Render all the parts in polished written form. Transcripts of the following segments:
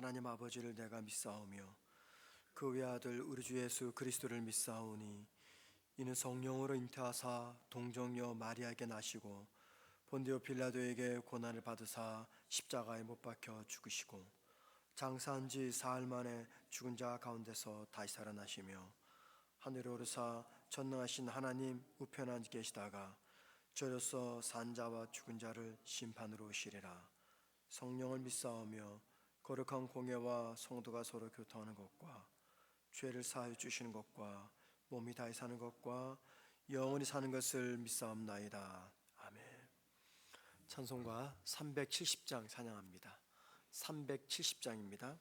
하나님 아버지를 내가 믿사오며 그 외아들 우리 주 예수 그리스도를 믿사오니 이는 성령으로 잉태하사 동정녀 마리아에게 나시고 본디오 빌라도에게 고난을 받으사 십자가에 못 박혀 죽으시고 장사한 지 사흘 만에 죽은 자 가운데서 다시 살아나시며 하늘에 오르사 전능하신 하나님 우편에 앉아 계시다가 저로서 산 자와 죽은 자를 심판으로 오시리라. 성령을 믿사오며 거룩한 공예와 성도가 서로 교통하는 것과 죄를 사하여 주시는 것과 몸이 다시 사는 것과 영원히 사는 것을 믿사옵나이다. 아멘. 찬송가 370장 찬양합니다. 370장입니다.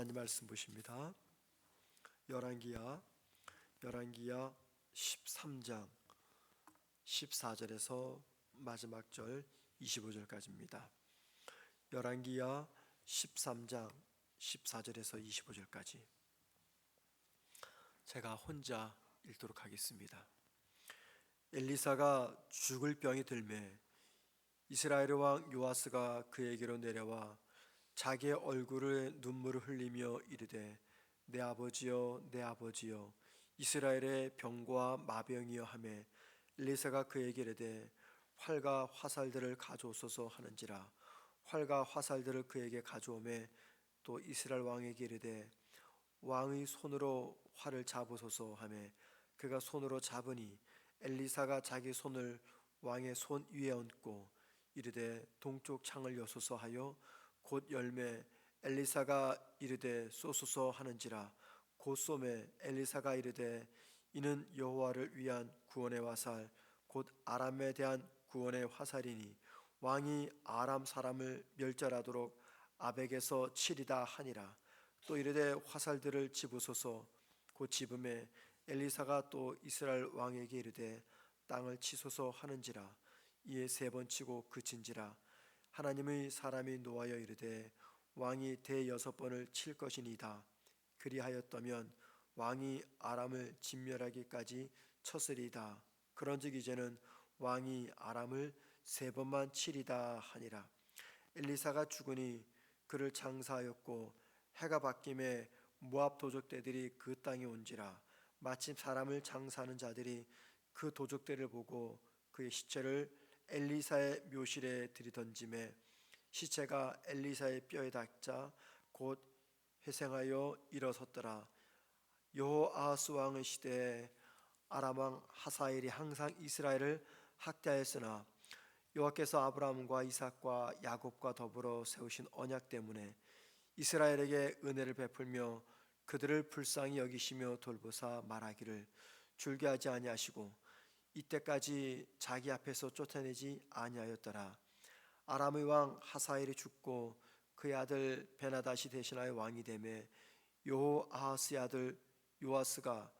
하나님 말씀 보십니다. 열왕기야 13장 14절에서 마지막 절 25절까지입니다. 열왕기야 13장 14절에서 25절까지 제가 혼자 읽도록 하겠습니다. 엘리사가 죽을 병이 들매 이스라엘 왕 요아스가 그에게로 내려와 자기의 얼굴에 눈물을 흘리며 이르되 내 아버지여 내 아버지여 이스라엘의 병과 마병이여 하매 엘리사가 그에게 이르되 활과 화살들을 가져오소서 하는지라. 활과 화살들을 그에게 가져오매 또 이스라엘 왕에게 이르되 왕의 손으로 활을 잡으소서 하매 그가 손으로 잡으니 엘리사가 자기 손을 왕의 손 위에 얹고 이르되 동쪽 창을 여소서 하여 곧 열매 엘리사가 이르되 쏘소서 하는지라. 곧 쏘매 엘리사가 이르되 이는 여호와를 위한 구원의 화살 곧 아람에 대한 구원의 화살이니 왕이 아람 사람을 멸절하도록 아벡에서 치리다 하니라. 또 이르되 화살들을 집으소서. 곧 집음에 엘리사가 또 이스라엘 왕에게 이르되 땅을 치소서 하는지라. 이에 세 번 치고 그친지라. 하나님의 사람이 노하여 이르되 왕이 대여섯 번을 칠 것이니이다. 그리하였다면 왕이 아람을 진멸하기까지 쳤으리이다. 그런즉 이제는 왕이 아람을 세 번만 치리다 하니라. 엘리사가 죽으니 그를 장사하였고 해가 바뀜에 모압 도적대들이 그 땅에 온지라. 마침 사람을 장사하는 자들이 그 도적대를 보고 그의 시체를 엘리사의 묘실에 들이던짐에 시체가 엘리사의 뼈에 닿자 곧 회생하여 일어섰더라. 여호아하스 왕의 시대에 아람 왕 하사엘이 항상 이스라엘을 학대하였으나 여호와께서 아브라함과 이삭과 야곱과 더불어 세우신 언약 때문에 이스라엘에게 은혜를 베풀며 그들을 불쌍히 여기시며 돌보사 말하기를 줄게하지 아니하시고 이때까지 자기 앞에서 쫓아내지 아니하였더라. 아람의 왕 하사엘이 죽고 그의 아들 베나다시 대신하여 왕이 되매 여호아하스의 아들 요아스가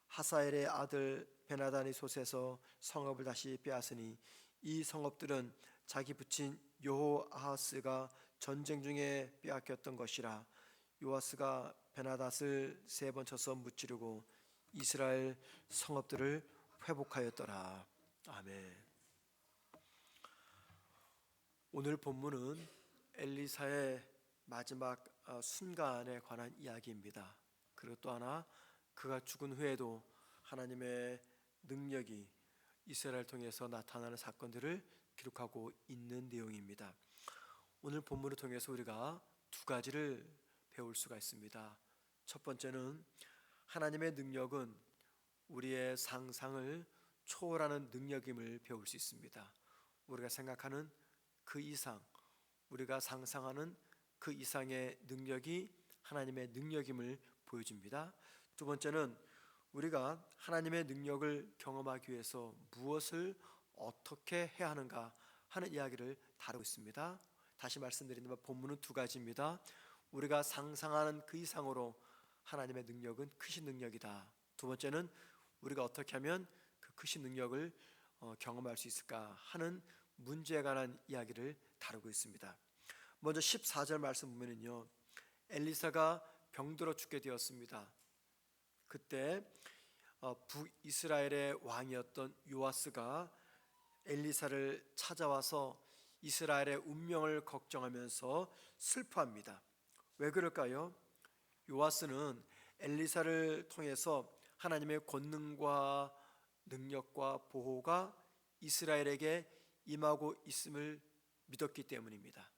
하사엘의 아들 베나다니 솥에서 성읍을 다시 빼앗으니 이 성읍들은 자기 부친 여호아하스가 전쟁 중에 빼앗겼던 것이라. 요아스가 베나닷을 세 번 쳐서 무찌르고 이스라엘 성읍들을 회복하였더라. 아멘. 오늘 본문은 엘리사의 마지막 순간에 관한 이야기입니다. 그리고 또 하나 그가 죽은 후에도 하나님의 능력이 이스라엘을 통해서 나타나는 사건들을 기록하고 있는 내용입니다. 오늘 본문을 통해서 우리가 두 가지를 배울 수가 있습니다. 첫 번째는 하나님의 능력은 우리의 상상을 초월하는 능력임을 배울 수 있습니다. 우리가 생각하는 그 이상, 우리가 상상하는 그 이상의 능력이 하나님의 능력임을 보여줍니다. 두 번째는 우리가 하나님의 능력을 경험하기 위해서 무엇을 어떻게 해야 하는가 하는 이야기를 다루고 있습니다. 다시 말씀드리지만 본문은 두 가지입니다. 우리가 상상하는 그 이상으로 하나님의 능력은 크신 능력이다. 두 번째는 우리가 어떻게 하면 그 크신 능력을 경험할 수 있을까 하는 문제에 관한 이야기를 다루고 있습니다. 먼저 14절 말씀 보면은요, 엘리사가 병들어 죽게 되었습니다. 그때 북이스라엘의 왕이었던 요아스가 엘리사를 찾아와서 이스라엘의 운명을 걱정하면서 슬퍼합니다. 왜 그럴까요? 요아스는 엘리사를 통해서 하나님의 권능과 능력과 보호가 이스라엘에게 임하고 있음을 믿었기 때문입니다.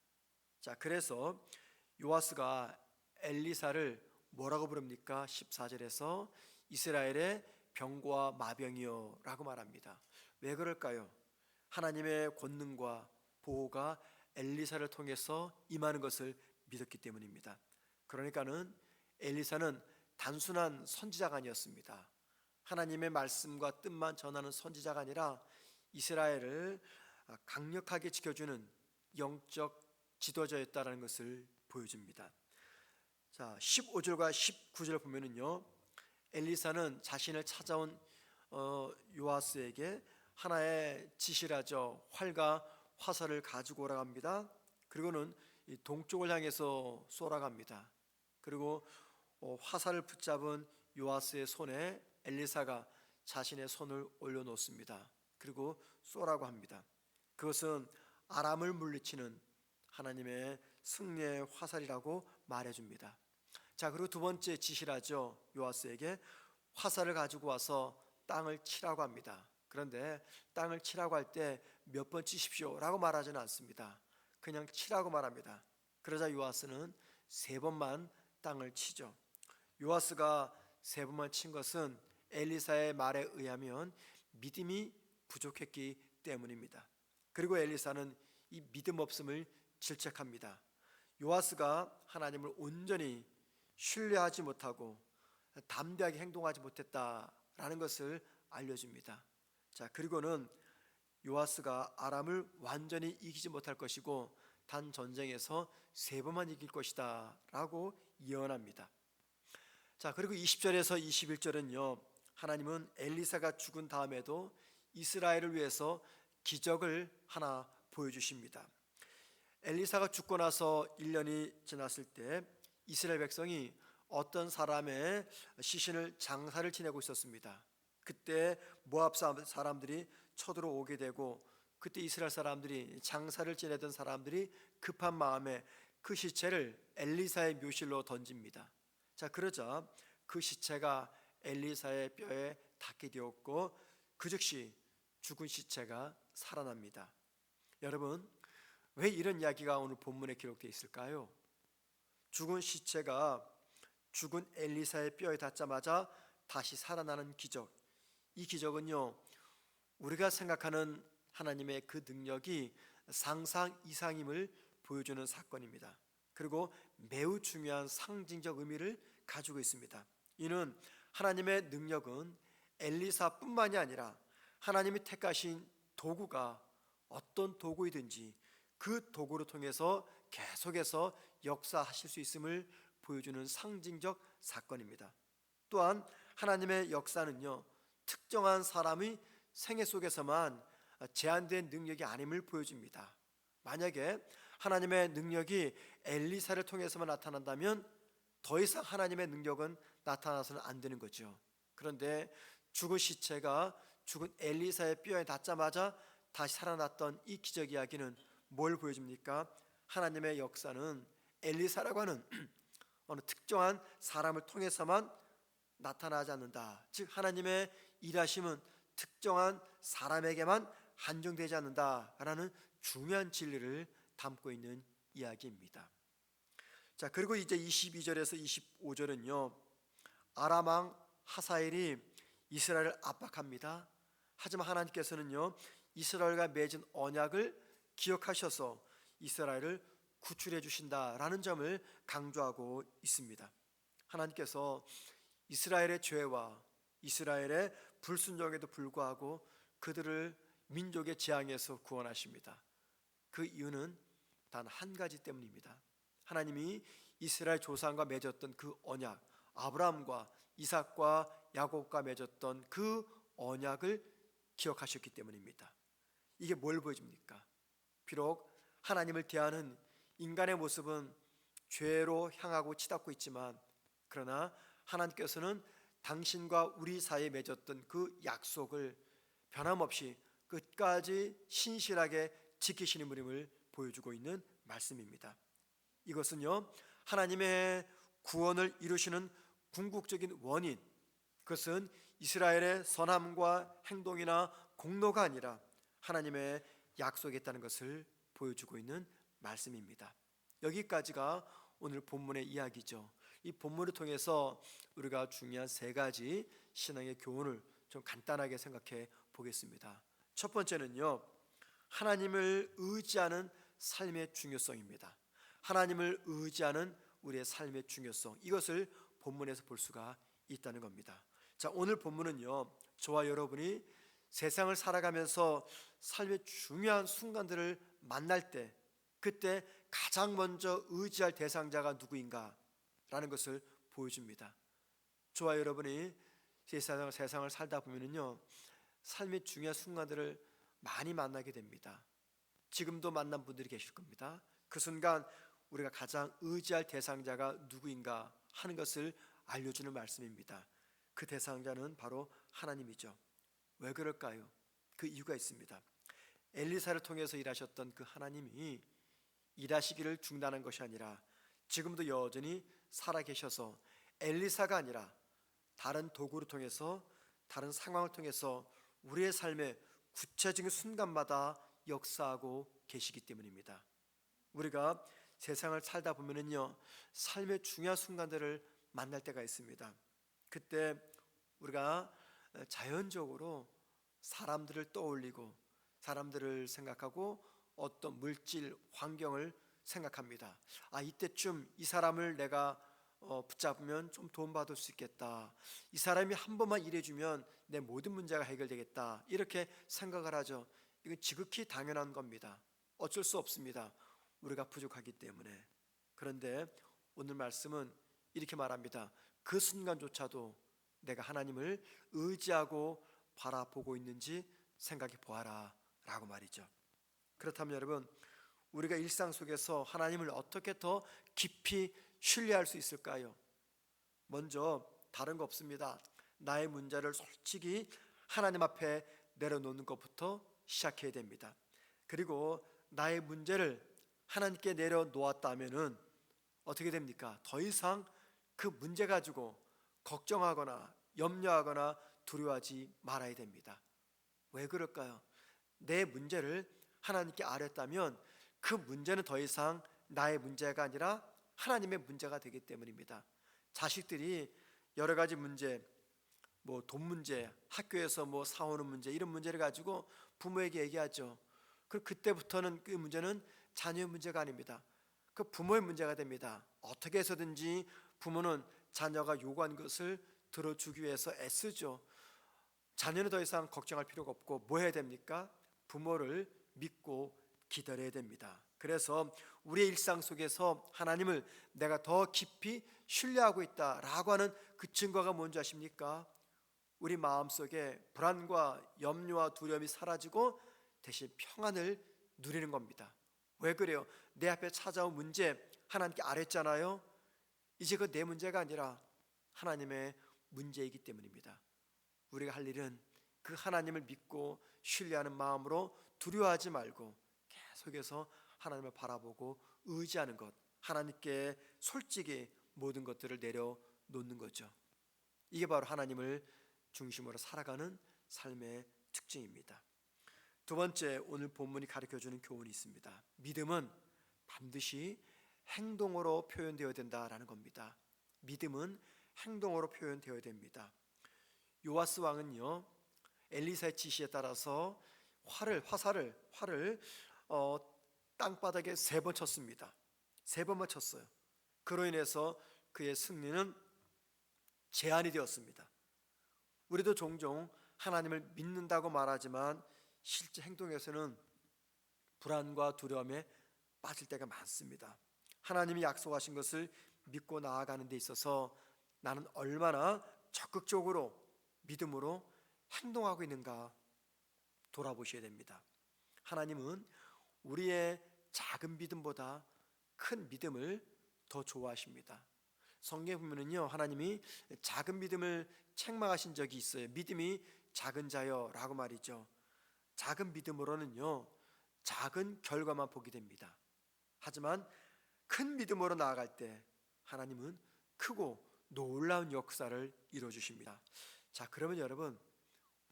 자, 그래서 요아스가 엘리사를 뭐라고 부릅니까? 14절에서 이스라엘의 병과 마병이여 라고 말합니다. 왜 그럴까요? 하나님의 권능과 보호가 엘리사를 통해서 임하는 것을 믿었기 때문입니다. 그러니까는 엘리사는 단순한 선지자가 아니었습니다. 하나님의 말씀과 뜻만 전하는 선지자가 아니라 이스라엘을 강력하게 지켜주는 영적 지도자였다는 것을 보여줍니다. 자, 15절과 19절 보면은요, 엘리사는 자신을 찾아온 요아스에게 하나의 지시를 하죠. 활과 화살을 가지고 오라고 합니다. 그리고는 이 동쪽을 향해서 쏘라고 합니다. 그리고 화살을 붙잡은 요아스의 손에 엘리사가 자신의 손을 올려놓습니다. 그리고 쏘라고 합니다. 그것은 아람을 물리치는 하나님의 승리의 화살이라고 말해줍니다. 자, 그리고 두 번째 지시라죠. 요아스에게 화살을 가지고 와서 땅을 치라고 합니다. 그런데 땅을 치라고 할 때 몇 번 치십시오 라고 말하지는 않습니다. 그냥 치라고 말합니다. 그러자 요아스는 세 번만 땅을 치죠. 요아스가 세 번만 친 것은 엘리사의 말에 의하면 믿음이 부족했기 때문입니다. 그리고 엘리사는 이 믿음 없음을 질책합니다. 요아스가 하나님을 온전히 신뢰하지 못하고 담대하게 행동하지 못했다라는 것을 알려줍니다. 자, 그리고는 요아스가 아람을 완전히 이기지 못할 것이고 단 전쟁에서 세 번만 이길 것이다 라고 예언합니다. 자, 그리고 20절에서 21절은요, 하나님은 엘리사가 죽은 다음에도 이스라엘을 위해서 기적을 하나 보여주십니다. 엘리사가 죽고 나서 1년이 지났을 때 이스라엘 백성이 어떤 사람의 시신을 장사를 지내고 있었습니다. 그때 모압 사람들이 쳐들어오게 되고, 그때 이스라엘 사람들이, 장사를 지내던 사람들이 급한 마음에 그 시체를 엘리사의 묘실로 던집니다. 자, 그러자 그 시체가 엘리사의 뼈에 닿게 되었고 그 즉시 죽은 시체가 살아납니다. 여러분, 왜 이런 이야기가 오늘 본문에 기록되어 있을까요? 죽은 시체가 죽은 엘리사의 뼈에 닿자마자 다시 살아나는 기적. 이 기적은요, 우리가 생각하는 하나님의 그 능력이 상상 이상임을 보여주는 사건입니다. 그리고 매우 중요한 상징적 의미를 가지고 있습니다. 이는 하나님의 능력은 엘리사뿐만이 아니라 하나님이 택하신 도구가 어떤 도구이든지 그 도구를 통해서 계속해서 역사하실 수 있음을 보여주는 상징적 사건입니다. 또한 하나님의 역사는요, 특정한 사람의 생애 속에서만 제한된 능력이 아님을 보여줍니다. 만약에 하나님의 능력이 엘리사를 통해서만 나타난다면 더 이상 하나님의 능력은 나타나서는 안 되는 거죠. 그런데 죽은 시체가 죽은 엘리사의 뼈에 닿자마자 다시 살아났던 이 기적 이야기는 뭘 보여줍니까? 하나님의 역사는 엘리사라고 하는 어느 특정한 사람을 통해서만 나타나지 않는다. 즉 하나님의 일하심은 특정한 사람에게만 한정되지 않는다라는 중요한 진리를 담고 있는 이야기입니다. 자, 그리고 이제 22절에서 25절은요, 아람 왕 하사엘이 이스라엘을 압박합니다. 하지만 하나님께서는요, 이스라엘과 맺은 언약을 기억하셔서 이스라엘을 구출해 주신다라는 점을 강조하고 있습니다. 하나님께서 이스라엘의 죄와 이스라엘의 불순종에도 불구하고 그들을 민족의 재앙에서 구원하십니다. 그 이유는 단 한 가지 때문입니다. 하나님이 이스라엘 조상과 맺었던 그 언약, 아브라함과 이삭과 야곱과 맺었던 그 언약을 기억하셨기 때문입니다. 이게 뭘 보여줍니까? 비록 하나님을 대하는 인간의 모습은 죄로 향하고 치닫고 있지만, 그러나 하나님께서는 당신과 우리 사이에 맺었던 그 약속을 변함없이 끝까지 신실하게 지키시는 분임을 보여주고 있는 말씀입니다. 이것은요, 하나님의 구원을 이루시는 궁극적인 원인, 그것은 이스라엘의 선함과 행동이나 공로가 아니라 하나님의 약속이 있다는 것을 보여주고 있는 말씀입니다. 여기까지가 오늘 본문의 이야기죠. 이 본문을 통해서 우리가 중요한 세 가지 신앙의 교훈을 좀 간단하게 생각해 보겠습니다. 첫 번째는요, 하나님을 의지하는 삶의 중요성입니다. 하나님을 의지하는 우리의 삶의 중요성, 이것을 본문에서 볼 수가 있다는 겁니다. 자, 오늘 본문은요, 저와 여러분이 세상을 살아가면서 삶의 중요한 순간들을 만날 때, 그때 가장 먼저 의지할 대상자가 누구인가 라는 것을 보여줍니다. 저와 여러분이 세상을 살다 보면요, 삶의 중요한 순간들을 많이 만나게 됩니다. 지금도 만난 분들이 계실 겁니다. 그 순간 우리가 가장 의지할 대상자가 누구인가 하는 것을 알려주는 말씀입니다. 그 대상자는 바로 하나님이죠. 왜 그럴까요? 그 이유가 있습니다. 엘리사를 통해서 일하셨던 그 하나님이 일하시기를 중단한 것이 아니라 지금도 여전히 살아계셔서 엘리사가 아니라 다른 도구를 통해서, 다른 상황을 통해서 우리의 삶의 구체적인 순간마다 역사하고 계시기 때문입니다. 우리가 세상을 살다 보면은요, 삶의 중요한 순간들을 만날 때가 있습니다. 그때 우리가 자연적으로 사람들을 떠올리고 사람들을 생각하고 어떤 물질, 환경을 생각합니다. 이때쯤 이 사람을 내가 붙잡으면 좀 도움받을 수 있겠다. 이 사람이 한 번만 일해주면 내 모든 문제가 해결되겠다. 이렇게 생각을 하죠. 이건 지극히 당연한 겁니다. 어쩔 수 없습니다. 우리가 부족하기 때문에. 그런데 오늘 말씀은 이렇게 말합니다. 그 순간조차도 내가 하나님을 의지하고 바라보고 있는지 생각해 보아라 라고 말이죠. 그렇다면 여러분, 우리가 일상 속에서 하나님을 어떻게 더 깊이 신뢰할 수 있을까요? 먼저 다른 거 없습니다. 나의 문제를 솔직히 하나님 앞에 내려놓는 것부터 시작해야 됩니다. 그리고 나의 문제를 하나님께 내려놓았다면은 어떻게 됩니까? 더 이상 그 문제 가지고 걱정하거나 염려하거나 두려워하지 말아야 됩니다. 왜 그럴까요? 내 문제를 하나님께 아뢰었다면 그 문제는 더 이상 나의 문제가 아니라 하나님의 문제가 되기 때문입니다. 자식들이 여러 가지 문제, 돈 문제, 학교에서 사오는 문제, 이런 문제를 가지고 부모에게 얘기하죠. 그때부터는 그 문제는 자녀의 문제가 아닙니다. 그 부모의 문제가 됩니다. 어떻게 해서든지 부모는 자녀가 요구한 것을 들어주기 위해서 애쓰죠. 자녀는 더 이상 걱정할 필요가 없고 뭐 해야 됩니까? 부모를 믿고 기다려야 됩니다. 그래서 우리의 일상 속에서 하나님을 내가 더 깊이 신뢰하고 있다라고 하는 그 증거가 뭔지 아십니까? 우리 마음속에 불안과 염려와 두려움이 사라지고 대신 평안을 누리는 겁니다. 왜 그래요? 내 앞에 찾아온 문제 하나님께 아뢰잖아요. 이제 그 내 문제가 아니라 하나님의 문제이기 때문입니다. 우리가 할 일은 그 하나님을 믿고 신뢰하는 마음으로 두려워하지 말고 계속해서 하나님을 바라보고 의지하는 것, 하나님께 솔직히 모든 것들을 내려놓는 거죠. 이게 바로 하나님을 중심으로 살아가는 삶의 특징입니다. 두 번째, 오늘 본문이 가르쳐주는 교훈이 있습니다. 믿음은 반드시 행동으로 표현되어야 된다라는 겁니다. 믿음은 행동으로 표현되어야 됩니다. 요아스 왕은요, 엘리사의 지시에 따라서 화살을 땅바닥에 3번 쳤습니다. 3번만 쳤어요. 그로 인해서 그의 승리는 제한이 되었습니다. 우리도 종종 하나님을 믿는다고 말하지만 실제 행동에서는 불안과 두려움에 빠질 때가 많습니다. 하나님이 약속하신 것을 믿고 나아가는 데 있어서 나는 얼마나 적극적으로 믿음으로 행동하고 있는가 돌아보셔야 됩니다. 하나님은 우리의 작은 믿음보다 큰 믿음을 더 좋아하십니다. 성경에 보면은요, 하나님이 작은 믿음을 책망하신 적이 있어요. 믿음이 작은 자여 라고 말이죠. 작은 믿음으로는요, 작은 결과만 보게 됩니다. 하지만 큰 믿음으로 나아갈 때 하나님은 크고 놀라운 역사를 이루어주십니다. 자, 그러면 여러분,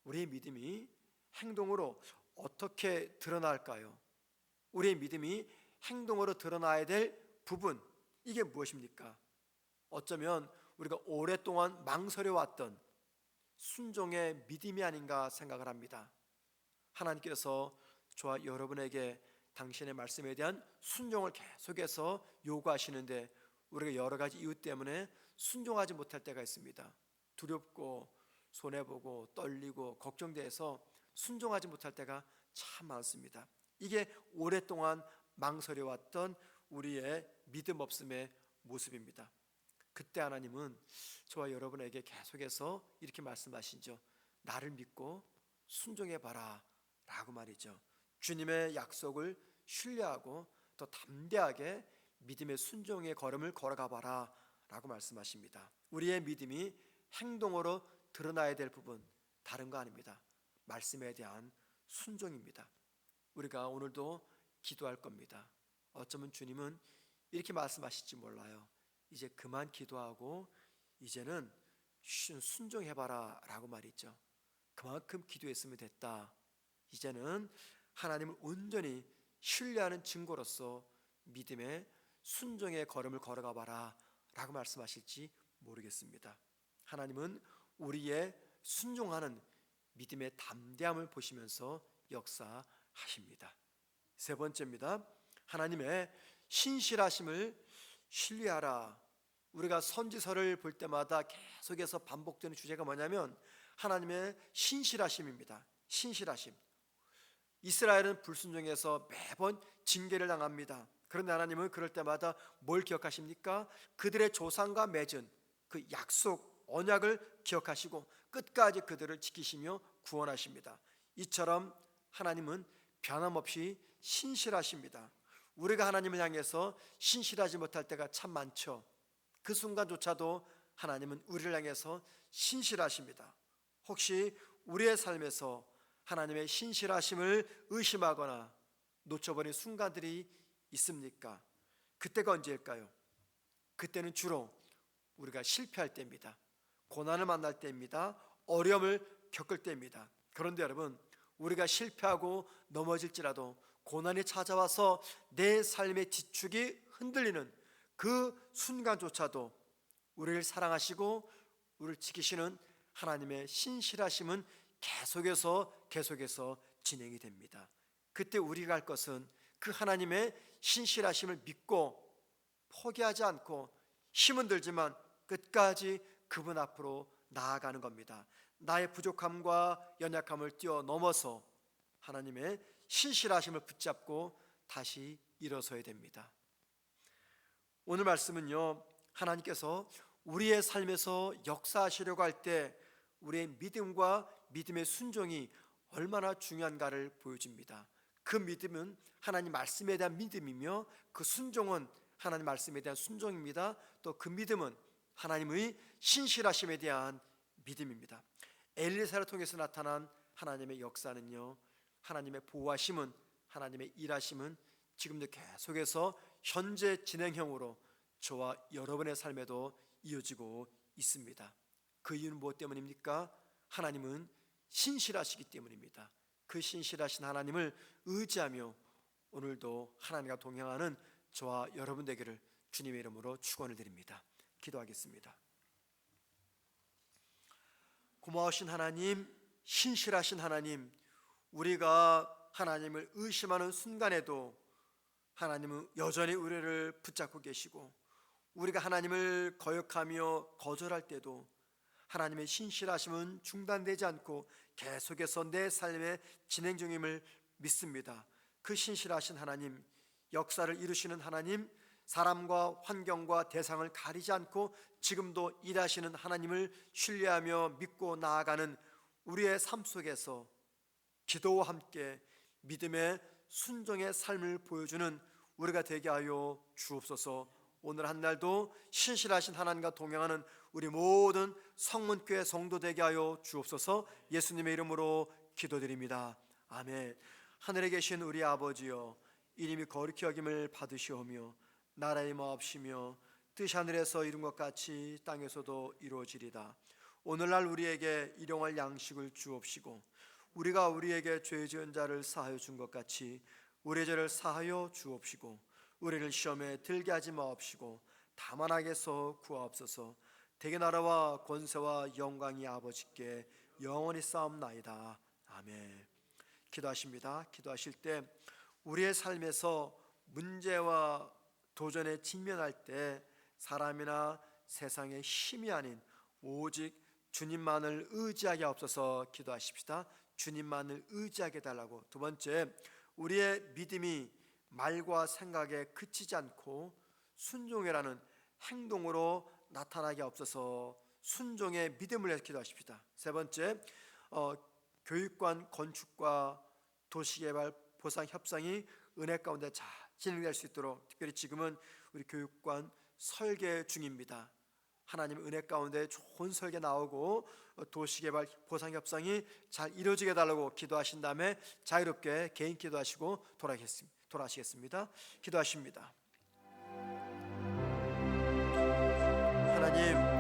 우리의 믿음이 행동으로 어떻게 드러날까요? 우리의 믿음이 행동으로 드러나야 될 부분, 이게 무엇입니까? 어쩌면 우리가 오랫동안 망설여왔던 순종의 믿음이 아닌가 생각을 합니다. 하나님께서 저와 여러분에게 당신의 말씀에 대한 순종을 계속해서 요구하시는데 우리가 여러 가지 이유 때문에 순종하지 못할 때가 있습니다. 두렵고 손해보고 떨리고 걱정돼서 순종하지 못할 때가 참 많습니다. 이게 오랫동안 망설여왔던 우리의 믿음 없음의 모습입니다. 그때 하나님은 저와 여러분에게 계속해서 이렇게 말씀하시죠. 나를 믿고 순종해봐라 라고 말이죠. 주님의 약속을 신뢰하고 더 담대하게 믿음의 순종의 걸음을 걸어가봐라 라고 말씀하십니다. 우리의 믿음이 행동으로 드러나야 될 부분, 다른 거 아닙니다. 말씀에 대한 순종입니다. 우리가 오늘도 기도할 겁니다. 어쩌면 주님은 이렇게 말씀하실지 몰라요. 이제 그만 기도하고 이제는 순종해봐라 라고 말했죠. 그만큼 기도했으면 됐다. 이제는 하나님을 온전히 신뢰하는 증거로서 믿음의 순종의 걸음을 걸어가 봐라 라고 말씀하실지 모르겠습니다. 하나님은 우리의 순종하는 믿음의 담대함을 보시면서 역사하십니다. 세 번째입니다. 하나님의 신실하심을 신뢰하라. 우리가 선지서를 볼 때마다 계속해서 반복되는 주제가 뭐냐면 하나님의 신실하심입니다. 신실하심. 이스라엘은 불순종해서 매번 징계를 당합니다. 그런데 하나님은 그럴 때마다 뭘 기억하십니까? 그들의 조상과 맺은 그 약속, 언약을 기억하시고 끝까지 그들을 지키시며 구원하십니다. 이처럼 하나님은 변함없이 신실하십니다. 우리가 하나님을 향해서 신실하지 못할 때가 참 많죠. 그 순간조차도 하나님은 우리를 향해서 신실하십니다. 혹시 우리의 삶에서 하나님의 신실하심을 의심하거나 놓쳐버린 순간들이 있습니까? 그때가 언제일까요? 그때는 주로 우리가 실패할 때입니다. 고난을 만날 때입니다. 어려움을 겪을 때입니다. 그런데 여러분, 우리가 실패하고 넘어질지라도 고난이 찾아와서 내 삶의 지축이 흔들리는 그 순간조차도 우리를 사랑하시고 우리를 지키시는 하나님의 신실하심은 계속해서 진행이 됩니다. 그때 우리가 할 것은 그 하나님의 신실하심을 믿고 포기하지 않고 힘은 들지만 끝까지 그분 앞으로 나아가는 겁니다. 나의 부족함과 연약함을 뛰어넘어서 하나님의 신실하심을 붙잡고 다시 일어서야 됩니다. 오늘 말씀은요, 하나님께서 우리의 삶에서 역사하시려고 할 때 우리의 믿음과 믿음의 순종이 얼마나 중요한가를 보여줍니다. 그 믿음은 하나님 말씀에 대한 믿음이며 그 순종은 하나님 말씀에 대한 순종입니다. 또 그 믿음은 하나님의 신실하심에 대한 믿음입니다. 엘리사를 통해서 나타난 하나님의 역사는요, 하나님의 보호하심은, 하나님의 일하심은 지금도 계속해서 현재 진행형으로 저와 여러분의 삶에도 이어지고 있습니다. 그 이유는 무엇 때문입니까? 하나님은 신실하시기 때문입니다. 그 신실하신 하나님을 의지하며 오늘도 하나님과 동행하는 저와 여러분 되기를 주님의 이름으로 축원을 드립니다. 기도하겠습니다. 고마우신 하나님, 신실하신 하나님, 우리가 하나님을 의심하는 순간에도 하나님은 여전히 우리를 붙잡고 계시고, 우리가 하나님을 거역하며 거절할 때도 하나님의 신실하심은 중단되지 않고 계속해서 내 삶에 진행 중임을 믿습니다. 그 신실하신 하나님, 역사를 이루시는 하나님, 사람과 환경과 대상을 가리지 않고 지금도 일하시는 하나님을 신뢰하며 믿고 나아가는 우리의 삶 속에서 기도와 함께 믿음의 순종의 삶을 보여주는 우리가 되게 하여 주옵소서. 오늘 한 날도 신실하신 하나님과 동행하는 우리 모든 성문교회 성도 되게 하여 주옵소서. 예수님의 이름으로 기도드립니다. 아멘. 하늘에 계신 우리 아버지여, 이름이 거룩히 여김을 받으시오며 나라의 마옵시며 뜻이 하늘에서 이룬 것 같이 땅에서도 이루어지리다. 오늘날 우리에게 일용할 양식을 주옵시고 우리가 우리에게 죄 지은 자를 사하여 준 것 같이 우리의 죄를 사하여 주옵시고 우리를 시험에 들게 하지 마옵시고 다만 악에서 구하옵소서. 대개 나라와 권세와 영광이 아버지께 영원히 싸움나이다. 아멘. 기도하십니다. 기도하실 때 우리의 삶에서 문제와 도전에 직면할 때 사람이나 세상의 힘이 아닌 오직 주님만을 의지하게 하옵소서. 기도하십시다. 주님만을 의지하게 해달라고. 두 번째, 우리의 믿음이 말과 생각에 그치지 않고 순종이라는 행동으로 나타나게 하옵소서. 순종의 믿음을 위해서 기도하십시다. 세 번째, 교육관 건축과 도시개발 보상 협상이 은혜 가운데 잘 진행될 수 있도록, 특별히 지금은 우리 교육관 설계 중입니다. 하나님 은혜 가운데 좋은 설계 나오고 도시개발 보상 협상이 잘 이루어지게 해달라고 기도하신 다음에 자유롭게 개인 기도하시고 돌아가시겠습니다. 기도하십니다. 하나님